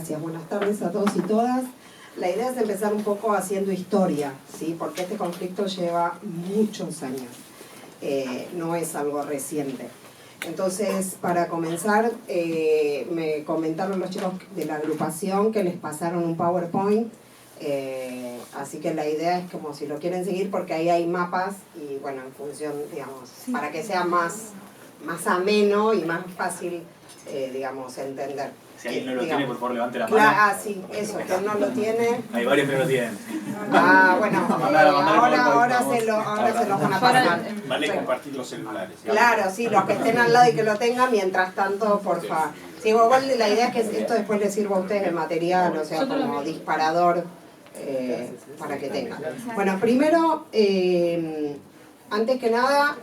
Gracias, buenas tardes a todos y todas. La idea es empezar un poco haciendo historia, ¿sí? Porque este conflicto lleva muchos años, no es algo reciente. Entonces, para comenzar, me comentaron los chicos de la agrupación que les pasaron un PowerPoint, así que la idea es como si lo quieren seguir, porque ahí hay mapas y bueno, en función, digamos, para que sea más ameno y más fácil, digamos, entender. Si alguien no lo tiene, por favor, levante la mano. Ah, sí, eso, que no lo tiene. Hay varios que no lo tienen. Ah, bueno, ahora se los van a pasar. Vale compartir los celulares. Claro, sí, los que estén al lado y que lo tengan, mientras tanto, por favor. Sí, igual la idea es que esto después les sirva a ustedes de material, o sea, como disparador, para que tengan. Bueno, primero, antes que nada,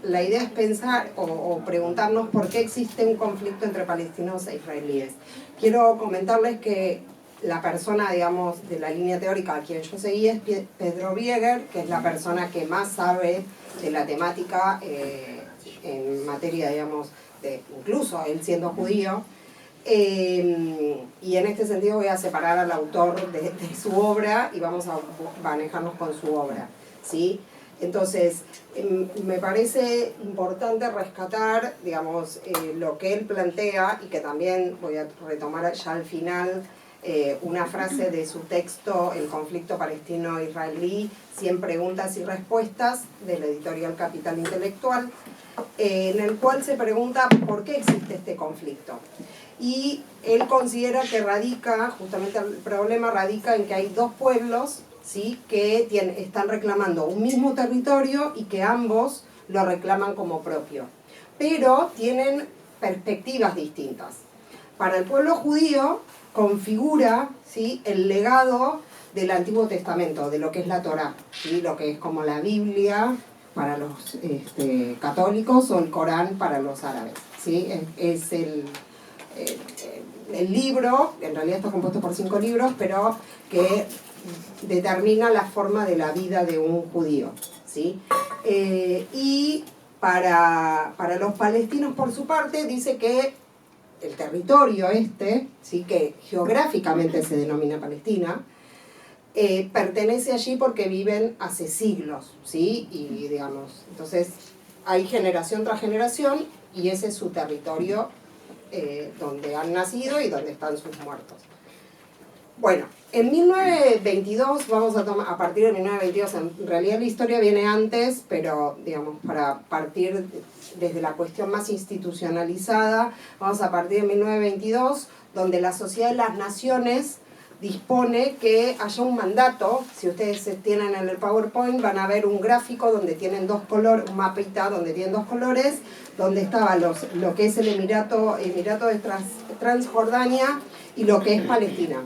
la idea es pensar o preguntarnos por qué existe un conflicto entre palestinos e israelíes. Quiero comentarles que la persona, digamos, de la línea teórica a quien yo seguí es Pedro Bieger, que es la persona que más sabe de la temática en materia, digamos, incluso él siendo judío. Y en este sentido voy a separar al autor de su obra y vamos a manejarnos con su obra, ¿sí? Entonces, me parece importante rescatar, digamos, lo que él plantea, y que también voy a retomar ya al final una frase de su texto, El conflicto palestino-israelí, 100 preguntas y respuestas, de la editorial Capital Intelectual, en el cual se pregunta por qué existe este conflicto. Y él considera que justamente el problema radica en que hay dos pueblos, ¿sí?, que están reclamando un mismo territorio y que ambos lo reclaman como propio, pero tienen perspectivas distintas. Para el pueblo judío configura, ¿sí?, el legado del Antiguo Testamento, de lo que es la Torá, ¿sí?, lo que es como la Biblia para los católicos o el Corán para los árabes, ¿sí? Es el libro, en realidad está compuesto por 5 libros, pero que determina la forma de la vida de un judío, ¿sí? Y para los palestinos, por su parte, dice que el territorio ¿sí?, que geográficamente se denomina Palestina, pertenece allí porque viven hace siglos, ¿sí? Y digamos, entonces hay generación tras generación y ese es su territorio, donde han nacido y donde están sus muertos. Bueno, en 1922, vamos a tomar, a partir de 1922, en realidad la historia viene antes, pero digamos, para partir desde la cuestión más institucionalizada, vamos a partir de 1922, donde la Sociedad de las Naciones dispone que haya un mandato. Si ustedes tienen en el PowerPoint van a ver un gráfico donde tienen dos colores, un mapita donde tienen dos colores, donde estaba lo que es el Emirato de Transjordania y lo que es Palestina.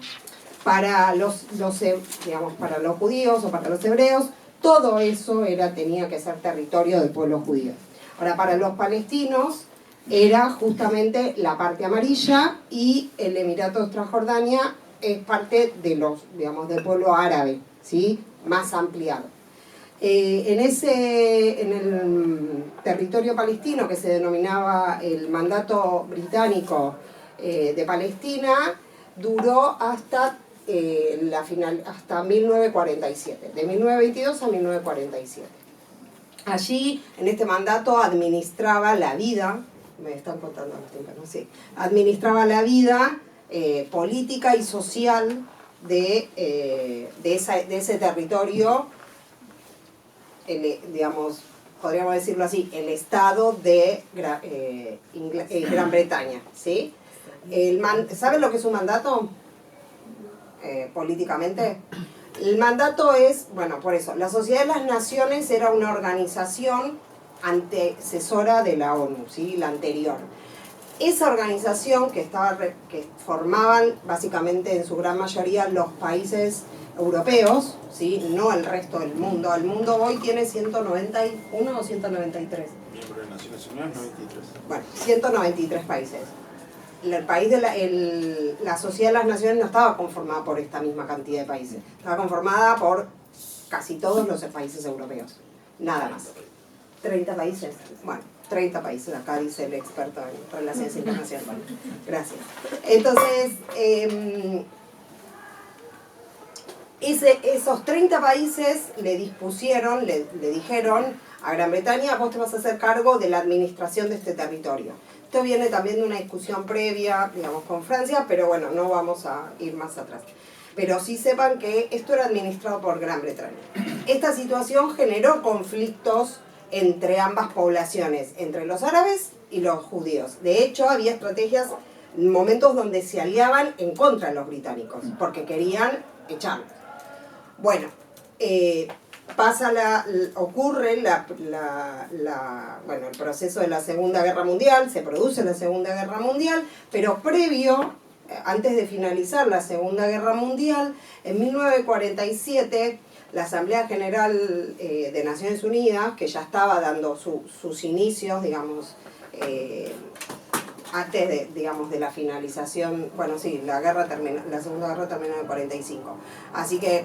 Para para los judíos o para los hebreos, todo eso tenía que ser territorio del pueblo judío. Ahora, para los palestinos era justamente la parte amarilla, y el Emirato de Transjordania es parte de del pueblo árabe, ¿sí?, más ampliado. En el territorio palestino, que se denominaba el mandato británico de Palestina, duró hasta 1947, de 1922 a 1947. Allí, en este mandato, administraba la vida, me están contando los tímpanos, sí, administraba la vida política y social de ese territorio, digamos, podríamos decirlo así, el Estado de Gran Bretaña, ¿sí? ¿Saben lo que es un mandato? Políticamente, el mandato es, bueno, por eso, la Sociedad de las Naciones era una organización antecesora de la ONU, ¿sí?, la anterior. Esa organización que formaban básicamente en su gran mayoría los países europeos, ¿sí?, no el resto del mundo. El mundo hoy tiene 191 o 193. Miembro de Naciones Unidas, 93. Bueno, 193 países. La Sociedad de las Naciones no estaba conformada por esta misma cantidad de países, estaba conformada por casi todos los países europeos, nada más. 30 países. Bueno, 30 países, acá dice el experto en relaciones internacionales. Gracias. Entonces, esos 30 países le dispusieron, le dijeron a Gran Bretaña: vos te vas a hacer cargo de la administración de este territorio. Esto viene también de una discusión previa, digamos, con Francia, pero bueno, no vamos a ir más atrás. Pero sí sepan que esto era administrado por Gran Bretaña. Esta situación generó conflictos entre ambas poblaciones, entre los árabes y los judíos. De hecho, había estrategias, momentos donde se aliaban en contra de los británicos, porque querían echarlos. Bueno, ocurre el proceso de la Segunda Guerra Mundial, se produce la Segunda Guerra Mundial, pero previo, antes de finalizar la Segunda Guerra Mundial, en 1947, la Asamblea General de Naciones Unidas, que ya estaba dando sus inicios, digamos, antes de la finalización, bueno, sí, la Segunda Guerra terminó en el 45. Así que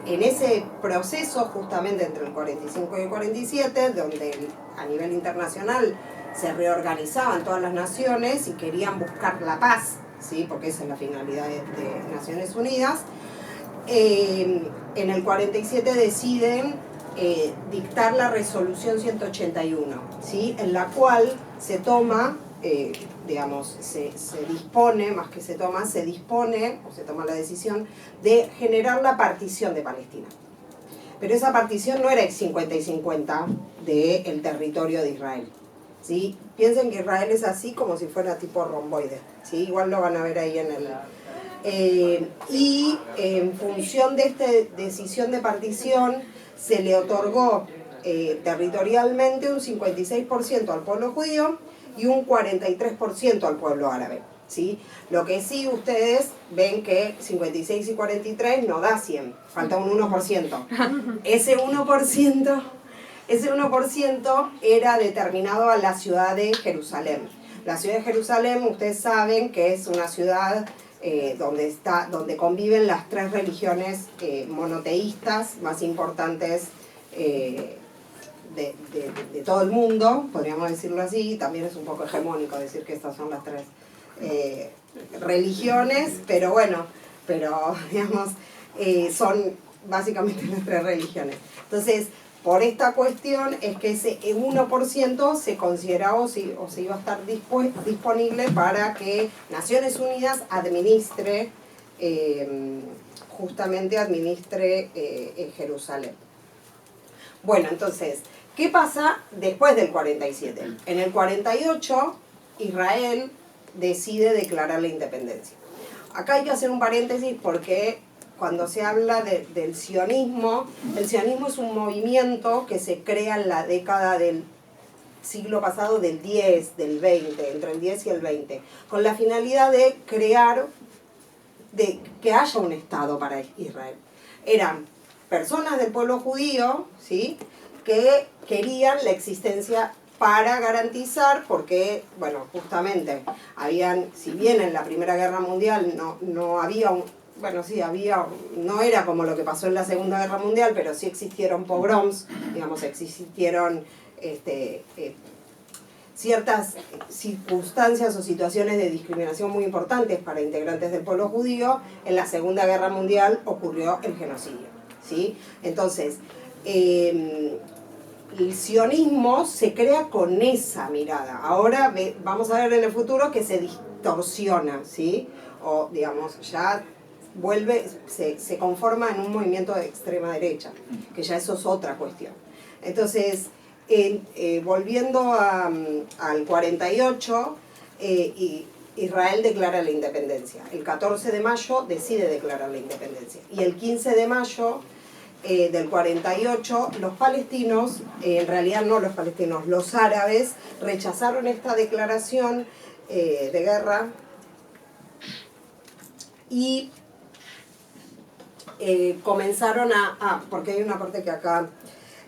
en ese proceso, justamente entre el 45 y el 47, donde a nivel internacional se reorganizaban todas las naciones y querían buscar la paz, ¿sí? Porque esa es la finalidad de Naciones Unidas, en el 47 deciden dictar la resolución 181, ¿sí? En la cual se toma, se dispone, más que se toma la decisión de generar la partición de Palestina. Pero esa partición no era el 50 y 50 del territorio de Israel, ¿sí? Piensen que Israel es así como si fuera tipo romboide, ¿sí? Igual lo van a ver ahí en el... y en función de esta decisión de partición se le otorgó territorialmente un 56% al pueblo judío y un 43% al pueblo árabe, ¿sí? Lo que sí ustedes ven que 56 y 43 no da 100, falta un 1%. Ese 1% era determinado a la ciudad de Jerusalén. La ciudad de Jerusalén, ustedes saben que es una ciudad donde conviven las 3 religiones monoteístas más importantes de todo el mundo, podríamos decirlo así. También es un poco hegemónico decir que estas son las 3 religiones, pero bueno, digamos, son básicamente las 3 religiones. Entonces, por esta cuestión es que ese 1% se consideraba o se iba a estar disponible para que Naciones Unidas administre Jerusalén. Bueno, entonces, ¿qué pasa después del 47? En el 48, Israel decide declarar la independencia. Acá hay que hacer un paréntesis porque cuando se habla del sionismo, el sionismo es un movimiento que se crea en la década del siglo pasado, del 10, del 20, entre el 10 y el 20, con la finalidad de crear, de que haya un Estado para Israel. Eran personas del pueblo judío, ¿sí?, que querían la existencia para garantizar, porque, bueno, justamente si bien en la Primera Guerra Mundial no había no era como lo que pasó en la Segunda Guerra Mundial, pero sí existieron pogroms, digamos, existieron ciertas circunstancias o situaciones de discriminación muy importantes para integrantes del pueblo judío. En la Segunda Guerra Mundial ocurrió el genocidio, ¿sí? Entonces, el sionismo se crea con esa mirada. Ahora vamos a ver en el futuro que se distorsiona, ¿sí? O, digamos, ya se conforma en un movimiento de extrema derecha, que ya eso es otra cuestión. Entonces, volviendo al 48, Israel declara la independencia. El 14 de mayo decide declarar la independencia. Y el 15 de mayo del 48, los palestinos, en realidad no los palestinos, los árabes, rechazaron esta declaración de guerra y comenzaron porque hay una parte que acá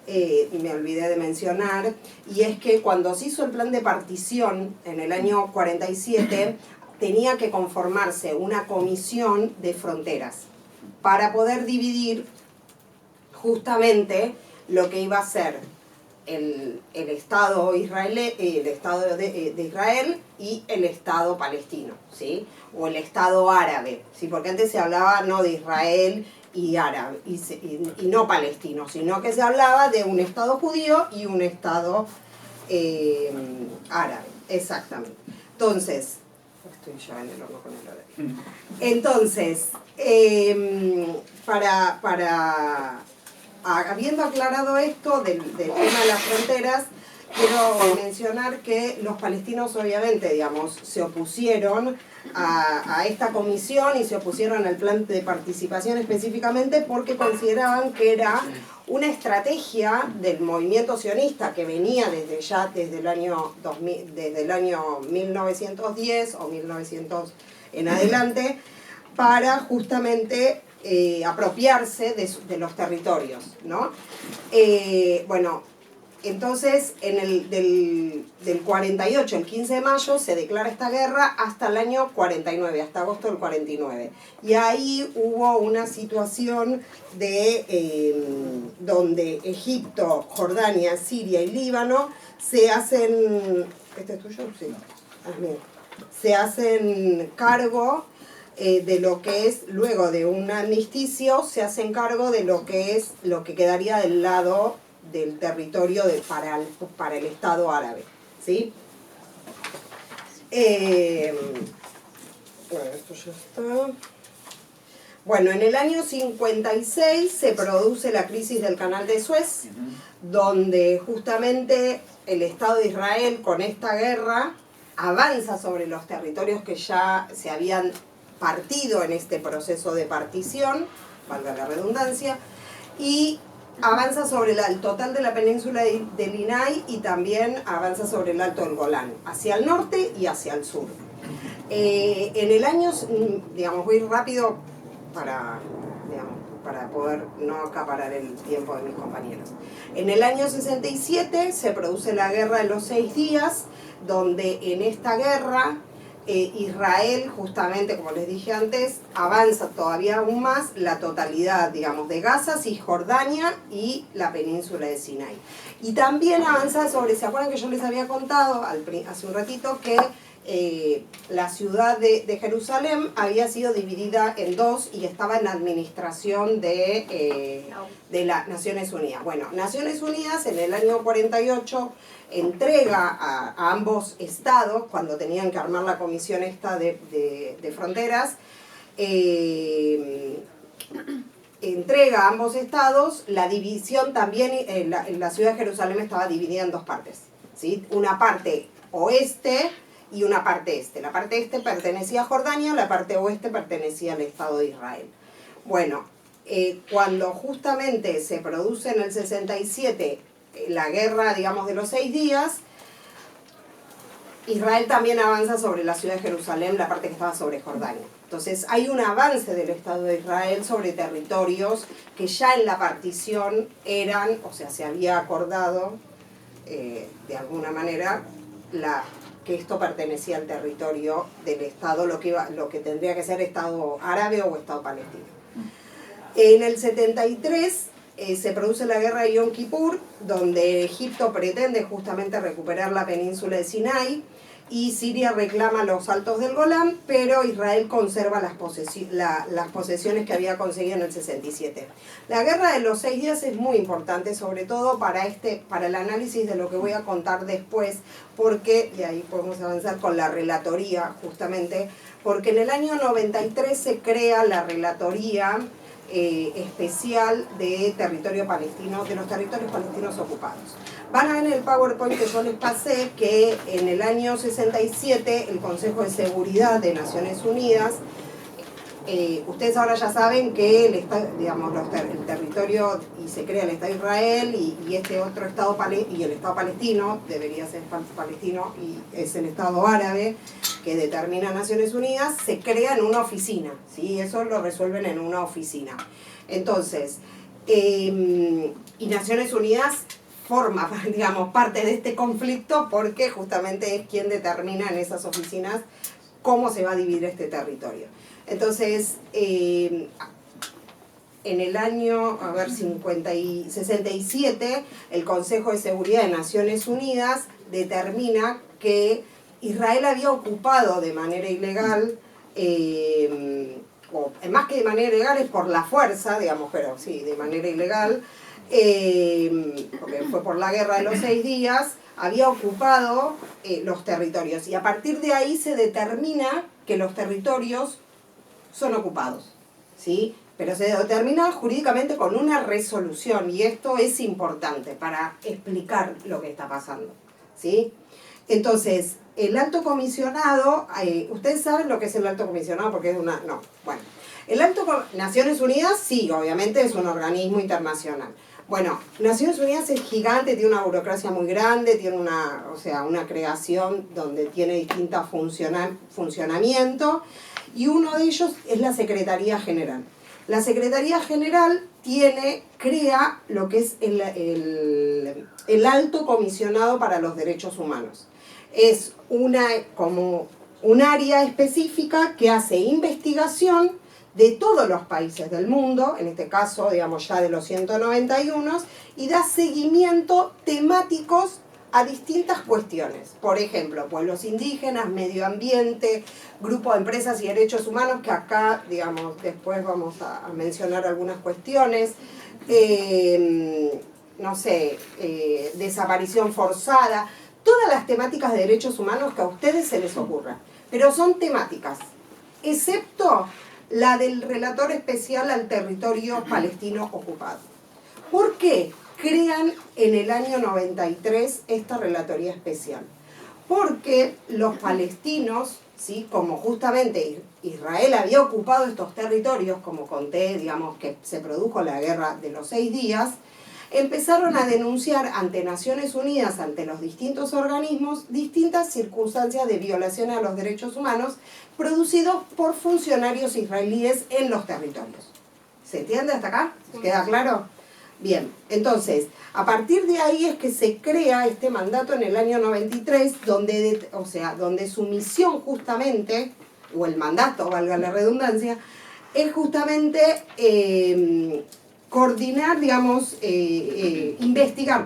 me olvidé de mencionar, y es que cuando se hizo el plan de partición en el año 47, tenía que conformarse una comisión de fronteras para poder dividir justamente lo que iba a ser el Estado israelí, el Estado de Israel y el Estado palestino, ¿sí? O el Estado árabe, ¿sí? Porque antes se hablaba no de Israel y árabe, y no palestino, sino que se hablaba de un Estado judío y un Estado árabe, exactamente. Entonces, estoy ya en el horno con el árabe. Entonces, habiendo aclarado esto del tema de las fronteras, quiero mencionar que los palestinos obviamente, digamos, se opusieron a esta comisión y se opusieron al plan de participación específicamente porque consideraban que era una estrategia del movimiento sionista que venía desde el año 1910 o 1900 en adelante, para justamente apropiarse de los territorios, ¿no? Bueno, entonces del 48, el 15 de mayo, se declara esta guerra hasta el año 49, hasta agosto del 49. Y ahí hubo una situación donde Egipto, Jordania, Siria y Líbano se hacen... ¿Este es tuyo? Sí. Se hacen cargo de lo que es, luego de un armisticio, se hacen cargo de lo que quedaría del lado del territorio para el Estado árabe, ¿sí? Bueno, esto ya está. Bueno, en el año 56 se produce la crisis del Canal de Suez, donde justamente el Estado de Israel, con esta guerra, avanza sobre los territorios que ya se habían partido en este proceso de partición, valga la redundancia, y avanza sobre el total de la península del Sinai y también avanza sobre el Alto del Golán, hacia el norte y hacia el sur. En el año, digamos, voy rápido para poder no acaparar el tiempo de mis compañeros. En el año 67 se produce la Guerra de los 6 días, donde en esta guerra Israel, justamente como les dije antes, avanza todavía aún más la totalidad, digamos, de Gaza, Cisjordania y la península de Sinai. Y también avanza sobre, ¿se acuerdan que yo les había contado hace un ratito que la ciudad de Jerusalén había sido dividida en dos y estaba en administración de las Naciones Unidas? Bueno, Naciones Unidas en el año 48 entrega a ambos estados, cuando tenían que armar la comisión esta de fronteras, entrega a ambos estados la división también. La ciudad de Jerusalén estaba dividida en dos partes, ¿sí? Una parte oeste y una parte este. La parte este pertenecía a Jordania, la parte oeste pertenecía al Estado de Israel. Bueno, cuando justamente se produce en el 67 la guerra, digamos, de los 6 días, Israel también avanza sobre la ciudad de Jerusalén, la parte que estaba sobre Jordania. Entonces hay un avance del Estado de Israel sobre territorios que ya en la partición eran, o sea, se había acordado de alguna manera que esto pertenecía al territorio del Estado, lo que tendría que ser Estado árabe o Estado palestino. En el 73 se produce la guerra de Yom Kippur, donde Egipto pretende justamente recuperar la península de Sinai y Siria reclama los altos del Golán, pero Israel conserva las posesiones que había conseguido en el 67. La guerra de los 6 días es muy importante, sobre todo para el análisis de lo que voy a contar después, porque, y ahí podemos avanzar con la relatoría justamente, porque en el año 93 se crea la relatoría especial de territorio palestino, de los territorios palestinos ocupados. Van a ver en el PowerPoint que yo les pasé que en el año 67 el Consejo de Seguridad de Naciones Unidas, ustedes ahora ya saben que el territorio, y se crea el Estado de Israel y este otro Estado y el Estado palestino, debería ser palestino, y es el Estado árabe que determina Naciones Unidas, se crea en una oficina, ¿sí? Eso lo resuelven en una oficina. Entonces, y Naciones Unidas forma, digamos, parte de este conflicto porque justamente es quien determina en esas oficinas cómo se va a dividir este territorio. Entonces, en el año 67, el Consejo de Seguridad de Naciones Unidas determina que Israel había ocupado de manera ilegal, o más que de manera ilegal es por la fuerza, digamos, pero sí, de manera ilegal, porque fue por la guerra de los 6 días, había ocupado los territorios. Y a partir de ahí se determina que los territorios son ocupados, ¿sí? Pero se determina jurídicamente con una resolución, y esto es importante para explicar lo que está pasando, ¿sí? Entonces, el alto comisionado, ustedes saben lo que es el alto comisionado porque es una... No, bueno. Naciones Unidas, sí, obviamente es un organismo internacional. Bueno, Naciones Unidas es gigante, tiene una burocracia muy grande, tiene una creación donde tiene distintos funcionamientos, y uno de ellos es la Secretaría General. La Secretaría General crea lo que es el Alto Comisionado para los Derechos Humanos. Es como un área específica que hace investigación de todos los países del mundo, en este caso, digamos, ya de los 191, y da seguimiento temáticos a distintas cuestiones. Por ejemplo, pueblos indígenas, medio ambiente, grupo de empresas y derechos humanos, que acá, digamos, después vamos a mencionar algunas cuestiones, no sé, desaparición forzada, todas las temáticas de derechos humanos que a ustedes se les ocurra, pero son temáticas, excepto la del relator especial al territorio palestino ocupado. ¿Por qué crean en el año 93 esta relatoría especial? Porque los palestinos, ¿sí?, como justamente Israel había ocupado estos territorios, como conté, digamos, que se produjo la guerra de los 6 días, empezaron a denunciar ante Naciones Unidas, ante los distintos organismos, distintas circunstancias de violación a los derechos humanos producidos por funcionarios israelíes en los territorios. ¿Se entiende hasta acá? ¿Queda claro? Bien, entonces, a partir de ahí es que se crea este mandato en el año 93, donde su misión justamente, o el mandato, valga la redundancia, es justamente coordinar, digamos, investigar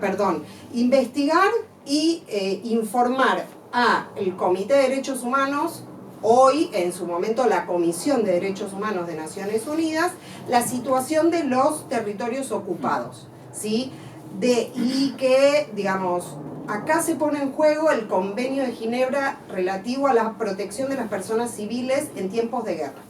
y informar al Comité de Derechos Humanos, hoy en su momento la Comisión de Derechos Humanos de Naciones Unidas, la situación de los territorios ocupados, ¿sí? Y que, digamos, acá se pone en juego el Convenio de Ginebra relativo a la protección de las personas civiles en tiempos de guerra.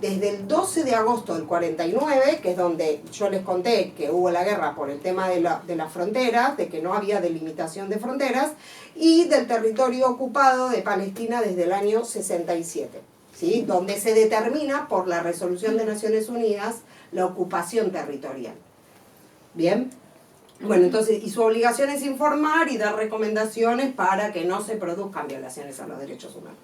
Desde el 12 de agosto del 49, que es donde yo les conté que hubo la guerra por el tema de las fronteras, de que no había delimitación de fronteras, y del territorio ocupado de Palestina desde el año 67, ¿sí?, donde se determina por la resolución de Naciones Unidas la ocupación territorial. ¿Bien? Bueno, entonces, y su obligación es informar y dar recomendaciones para que no se produzcan violaciones a los derechos humanos.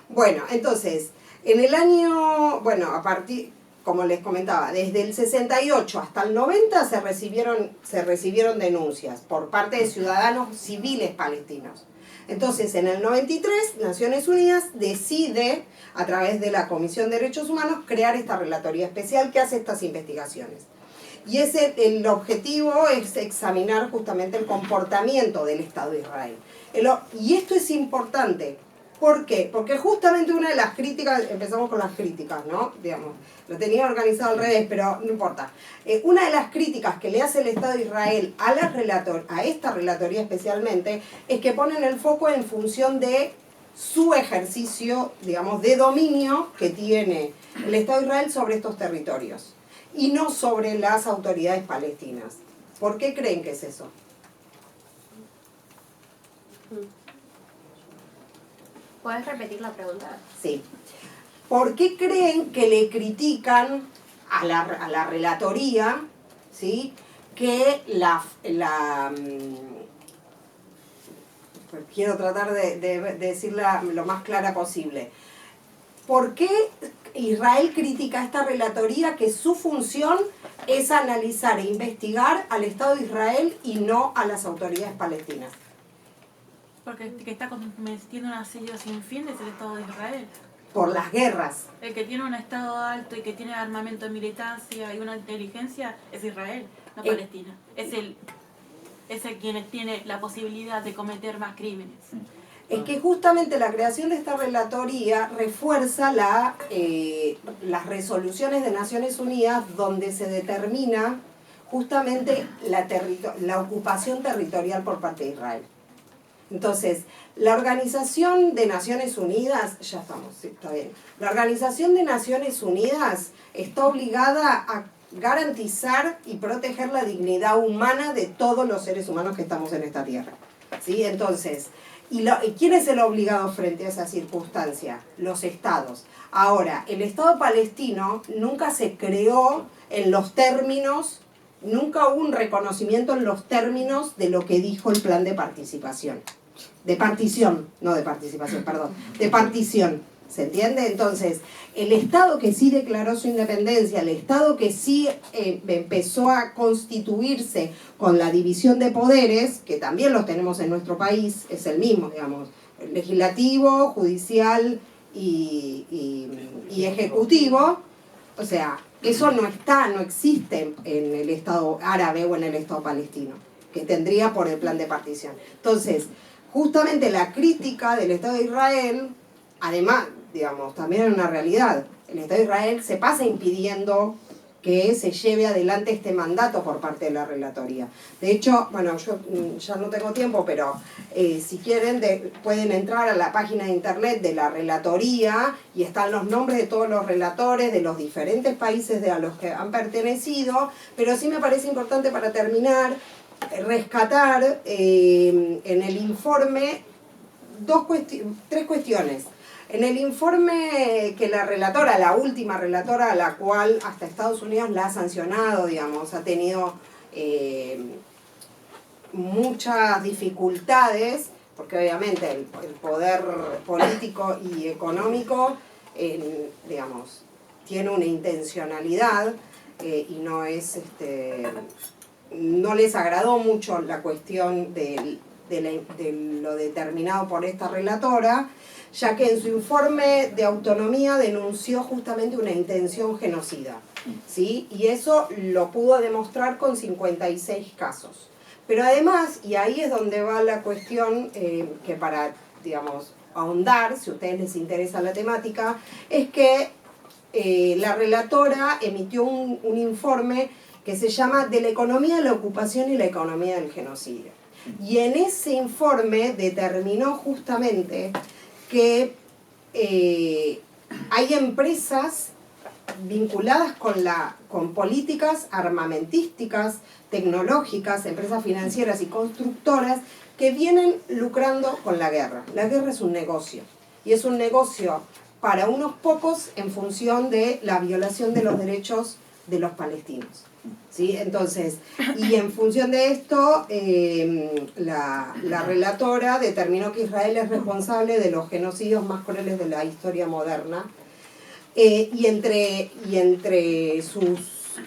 Bueno, entonces, en el año, a partir, como les comentaba, desde el 68 hasta el 90 se recibieron denuncias por parte de ciudadanos civiles palestinos. Entonces, en el 93, Naciones Unidas decide, a través de la Comisión de Derechos Humanos, crear esta relatoría especial que hace estas investigaciones. Y el objetivo es examinar justamente el comportamiento del Estado de Israel. Y esto es importante. ¿Por qué? Porque justamente una de las críticas, empezamos con las críticas, ¿no? Digamos, lo tenía organizado al revés, pero no importa. Una de las críticas que le hace el Estado de Israel a esta relatoría especialmente, es que ponen el foco en función de su ejercicio, digamos, de dominio que tiene el Estado de Israel sobre estos territorios, y no sobre las autoridades palestinas. ¿Por qué creen que es eso? ¿Puedes repetir la pregunta? Sí. ¿Por qué creen que le critican a la relatoría, ¿sí?, que quiero tratar de decirla lo más clara posible? ¿Por qué Israel critica a esta relatoría que su función es analizar e investigar al Estado de Israel y no a las autoridades palestinas? Porque que está cometiendo un asedio sin fin es el Estado de Israel. por las guerras. El que tiene un estado alto y que tiene armamento de militancia y una inteligencia es Israel, no Palestina. Es el quien tiene la posibilidad de cometer más crímenes. Es que justamente la creación de esta relatoría refuerza las resoluciones de Naciones Unidas donde se determina justamente la ocupación territorial por parte de Israel. Entonces, la Organización de Naciones Unidas, ya estamos, sí, está bien. La Organización de Naciones Unidas está obligada a garantizar y proteger la dignidad humana de todos los seres humanos que estamos en esta tierra. ¿Sí? Entonces, ¿y quién es el obligado frente a esa circunstancia? Los estados. Ahora, el Estado palestino nunca se creó en los términos, nunca hubo un reconocimiento en los términos de lo que dijo el plan de participación. De partición, no de participación, perdón, de partición. ¿Se entiende? Entonces, el Estado que sí declaró su independencia, el Estado que sí empezó a constituirse con la división de poderes, que también los tenemos en nuestro país, es el mismo, digamos, legislativo, judicial y ejecutivo, o sea, eso no existe en el Estado árabe o en el Estado palestino, que tendría por el plan de partición. Entonces, justamente la crítica del Estado de Israel, además, digamos, también es una realidad. El Estado de Israel se pasa impidiendo que se lleve adelante este mandato por parte de la relatoría. De hecho, bueno, yo ya no tengo tiempo, pero si quieren pueden entrar a la página de internet de la relatoría y están los nombres de todos los relatores de los diferentes países a los que han pertenecido, pero sí me parece importante para terminar rescatar en el informe tres cuestiones. En el informe que la relatora, la última relatora, a la cual hasta Estados Unidos la ha sancionado, digamos, ha tenido muchas dificultades, porque obviamente el poder político y económico, digamos, tiene una intencionalidad y no es, no les agradó mucho la cuestión de lo determinado por esta relatora, ya que en su informe de autonomía denunció justamente una intención genocida, ¿sí? Y eso lo pudo demostrar con 56 casos. Pero además, y ahí es donde va la cuestión que para, digamos, ahondar, si a ustedes les interesa la temática, es que la relatora emitió un informe que se llama De la economía de la ocupación y la economía del genocidio. Y en ese informe determinó justamente que hay empresas vinculadas con políticas armamentísticas, tecnológicas, empresas financieras y constructoras que vienen lucrando con la guerra. La guerra es un negocio, y es un negocio para unos pocos en función de la violación de los derechos de los palestinos. ¿Sí? Entonces, y en función de esto, la relatora determinó que Israel es responsable de los genocidios más crueles de la historia moderna. Y entre sus,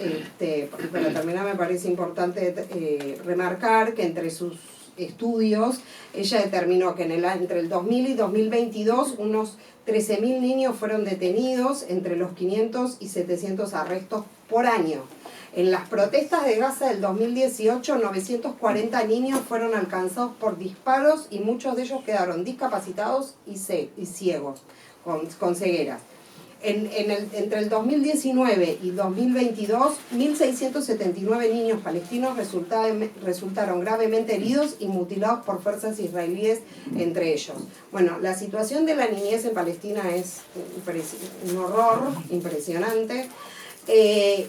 para terminar me parece importante remarcar que entre sus estudios, ella determinó que entre el 2000 y 2022 unos 13.000 niños fueron detenidos, entre los 500 y 700 arrestos por año. En las protestas de Gaza del 2018, 940 niños fueron alcanzados por disparos y muchos de ellos quedaron discapacitados y ciegos, con cegueras. Entre el 2019 y 2022, 1.679 niños palestinos resultaron gravemente heridos y mutilados por fuerzas israelíes, entre ellos. Bueno, la situación de la niñez en Palestina es un horror impresionante.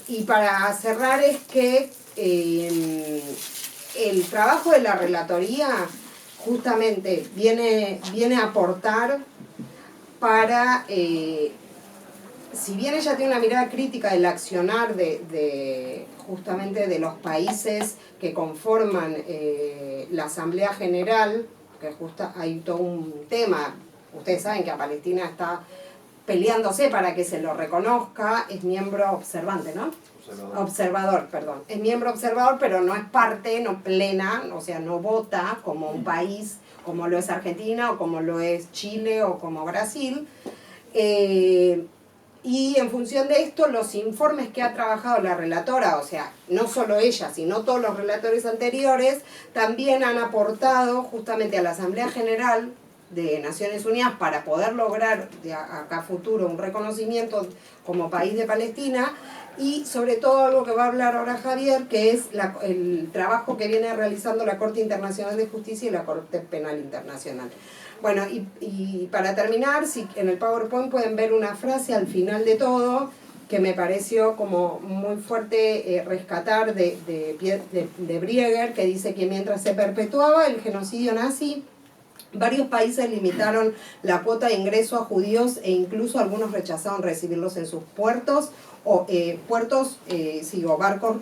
Y para cerrar es que el trabajo de la relatoría justamente viene a aportar para, si bien ella tiene una mirada crítica del accionar justamente de los países que conforman la Asamblea General, que hay todo un tema, ustedes saben que a Palestina está peleándose para que se lo reconozca, es miembro observante, ¿no? Observador, perdón. Es miembro observador, pero no es parte, no plena, o sea, no vota como un país, como lo es Argentina, o como lo es Chile, o como Brasil. Y en función de esto, los informes que ha trabajado la relatora, o sea, no solo ella, sino todos los relatores anteriores, también han aportado justamente a la Asamblea General de Naciones Unidas para poder lograr de acá a futuro un reconocimiento como país de Palestina, y sobre todo algo que va a hablar ahora Javier, que es el trabajo que viene realizando la Corte Internacional de Justicia y la Corte Penal Internacional. Bueno, y para terminar, si en el PowerPoint pueden ver una frase al final de todo, que me pareció como muy fuerte rescatar de Brieger, que dice que mientras se perpetuaba el genocidio nazi, varios países limitaron la cuota de ingreso a judíos e incluso algunos rechazaron recibirlos en sus puertos o barcos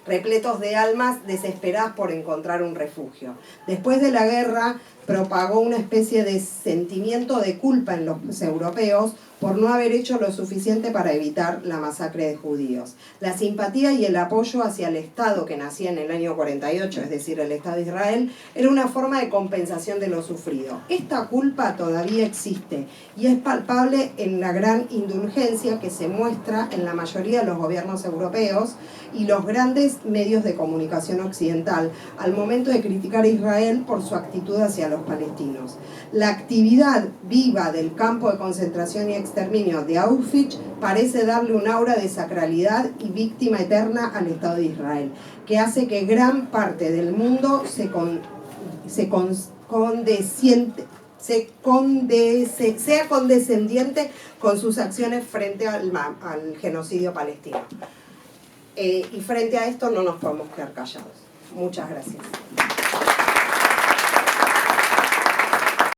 repletos de almas desesperadas por encontrar un refugio. Después de la guerra propagó una especie de sentimiento de culpa en los europeos por no haber hecho lo suficiente para evitar la masacre de judíos. La simpatía y el apoyo hacia el Estado que nacía en el año 48, es decir, el Estado de Israel, era una forma de compensación de lo sufrido. Esta culpa todavía existe y es palpable en la gran indulgencia que se muestra en la mayoría de los gobiernos europeos y los grandes medios de comunicación occidental al momento de criticar a Israel por su actitud hacia los palestinos. La actividad viva del campo de concentración y exterminio de Auschwitz parece darle un aura de sacralidad y víctima eterna al Estado de Israel, que hace que gran parte del mundo sea condescendiente con sus acciones frente al genocidio palestino. Y frente a esto no nos podemos quedar callados. Muchas gracias.